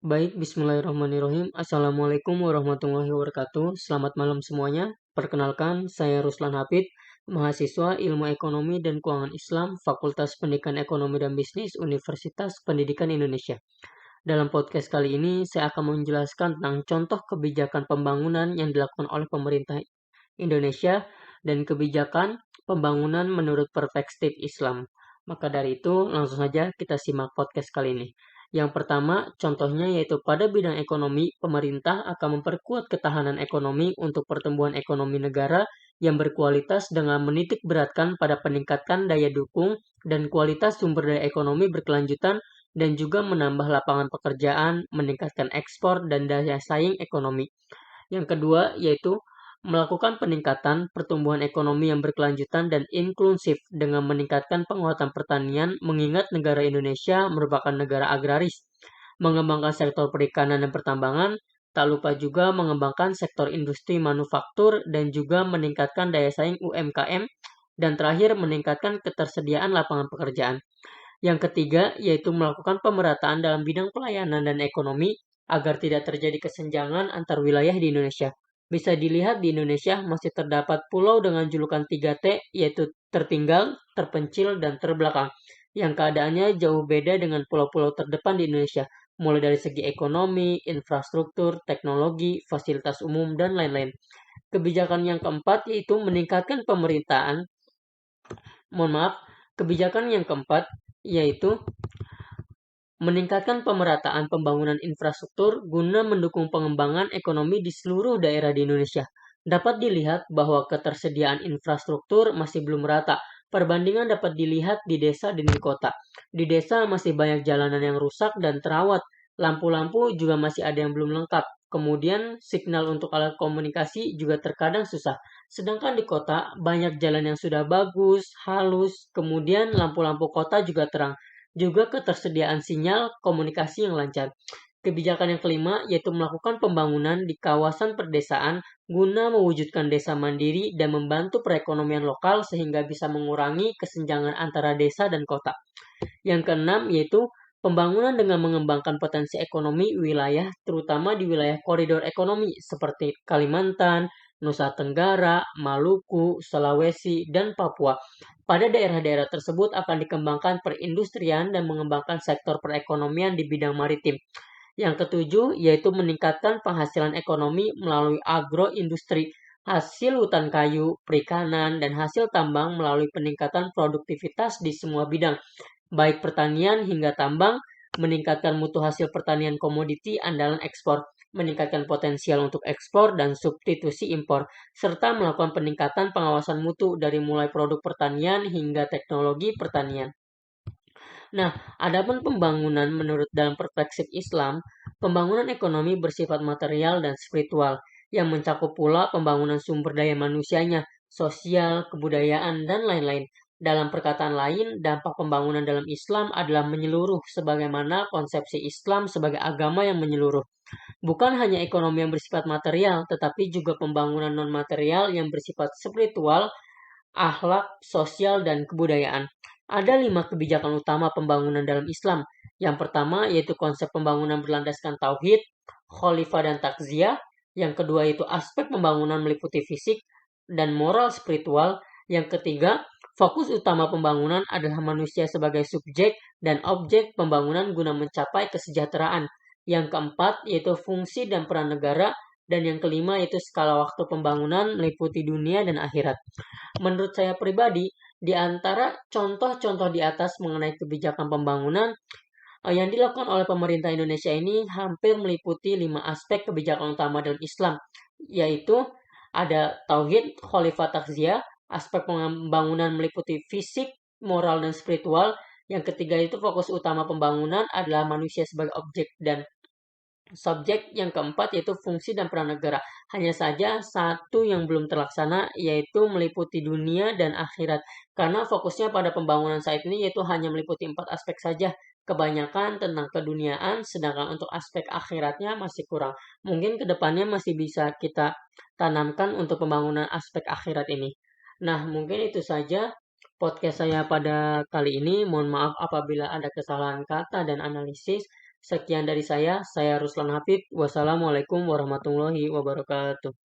Baik, bismillahirrahmanirrahim. Assalamualaikum warahmatullahi wabarakatuh. Selamat malam semuanya. Perkenalkan, saya Ruslan Hafid, mahasiswa Ilmu Ekonomi dan Keuangan Islam, Fakultas Pendidikan Ekonomi dan Bisnis, Universitas Pendidikan Indonesia. Dalam podcast kali ini, saya akan menjelaskan tentang contoh kebijakan pembangunan yang dilakukan oleh pemerintah Indonesia dan kebijakan pembangunan menurut perspektif Islam. Maka dari itu, langsung saja kita simak podcast kali ini. Yang pertama, contohnya yaitu pada bidang ekonomi, pemerintah akan memperkuat ketahanan ekonomi untuk pertumbuhan ekonomi negara yang berkualitas dengan menitik beratkan pada peningkatan daya dukung dan kualitas sumber daya ekonomi berkelanjutan dan juga menambah lapangan pekerjaan, meningkatkan ekspor dan daya saing ekonomi. Yang kedua yaitu melakukan peningkatan pertumbuhan ekonomi yang berkelanjutan dan inklusif dengan meningkatkan penguatan pertanian mengingat negara Indonesia merupakan negara agraris. Mengembangkan sektor perikanan dan pertambangan, tak lupa juga mengembangkan sektor industri manufaktur dan juga meningkatkan daya saing UMKM dan terakhir meningkatkan ketersediaan lapangan pekerjaan. Yang ketiga yaitu melakukan pemerataan dalam bidang pelayanan dan ekonomi agar tidak terjadi kesenjangan antar wilayah di Indonesia. Bisa dilihat di Indonesia masih terdapat pulau dengan julukan 3T yaitu tertinggal, terpencil, dan terbelakang. Yang keadaannya jauh beda dengan pulau-pulau terdepan di Indonesia, mulai dari segi ekonomi, infrastruktur, teknologi, fasilitas umum, dan lain-lain. Kebijakan yang keempat yaitu meningkatkan pemerintahan, mohon maaf, kebijakan yang keempat yaitu meningkatkan pemerataan pembangunan infrastruktur guna mendukung pengembangan ekonomi di seluruh daerah di Indonesia. Dapat dilihat bahwa ketersediaan infrastruktur masih belum merata. Perbandingan dapat dilihat di desa dan di kota. Di desa masih banyak jalanan yang rusak dan terawat. Lampu-lampu juga masih ada yang belum lengkap. Kemudian signal untuk alat komunikasi juga terkadang susah. Sedangkan di kota banyak jalan yang sudah bagus, halus, kemudian lampu-lampu kota juga terang juga ketersediaan sinyal komunikasi yang lancar. Kebijakan yang kelima yaitu melakukan pembangunan di kawasan perdesaan guna mewujudkan desa mandiri dan membantu perekonomian lokal sehingga bisa mengurangi kesenjangan antara desa dan kota. Yang keenam yaitu pembangunan dengan mengembangkan potensi ekonomi wilayah, terutama di wilayah koridor ekonomi seperti Kalimantan, Nusa Tenggara, Maluku, Sulawesi, dan Papua. Pada daerah-daerah tersebut akan dikembangkan perindustrian dan mengembangkan sektor perekonomian di bidang maritim. Yang ketujuh yaitu meningkatkan penghasilan ekonomi melalui agroindustri, hasil hutan kayu, perikanan, dan hasil tambang melalui peningkatan produktivitas di semua bidang baik pertanian hingga tambang, meningkatkan mutu hasil pertanian komoditi andalan ekspor, meningkatkan potensial untuk ekspor dan substitusi impor, serta melakukan peningkatan pengawasan mutu dari mulai produk pertanian hingga teknologi pertanian. Nah, adapun pembangunan menurut dalam perspektif Islam, pembangunan ekonomi bersifat material dan spiritual yang mencakup pula pembangunan sumber daya manusianya, sosial, kebudayaan, dan lain-lain. Dalam perkataan lain, dampak pembangunan dalam Islam adalah menyeluruh sebagaimana konsepsi Islam sebagai agama yang menyeluruh. Bukan hanya ekonomi yang bersifat material, tetapi juga pembangunan non-material yang bersifat spiritual, akhlak, sosial, dan kebudayaan. Ada 5 kebijakan utama pembangunan dalam Islam. Yang pertama yaitu konsep pembangunan berlandaskan tauhid, khalifah dan takziah. Yang kedua yaitu aspek pembangunan meliputi fisik dan moral spiritual. Yang ketiga, fokus utama pembangunan adalah manusia sebagai subjek dan objek pembangunan guna mencapai kesejahteraan. Yang keempat yaitu fungsi dan peran negara. Dan yang kelima yaitu skala waktu pembangunan meliputi dunia dan akhirat. Menurut saya pribadi, di antara contoh-contoh di atas mengenai kebijakan pembangunan yang dilakukan oleh pemerintah Indonesia ini hampir meliputi 5 aspek kebijakan utama dalam Islam, yaitu ada tauhid, khalifah takziah, aspek pembangunan meliputi fisik, moral, dan spiritual. Yang ketiga itu fokus utama pembangunan adalah manusia sebagai objek dan subjek. Yang keempat yaitu fungsi dan peran negara. Hanya saja satu yang belum terlaksana yaitu meliputi dunia dan akhirat. Karena fokusnya pada pembangunan saat ini yaitu hanya meliputi 4 aspek saja. Kebanyakan tentang keduniaan, sedangkan untuk aspek akhiratnya masih kurang. Mungkin kedepannya masih bisa kita tanamkan untuk pembangunan aspek akhirat ini. Nah, mungkin itu saja podcast saya pada kali ini. Mohon maaf apabila ada kesalahan kata dan analisis. Sekian dari saya Ruslan Hafid. Wassalamualaikum warahmatullahi wabarakatuh.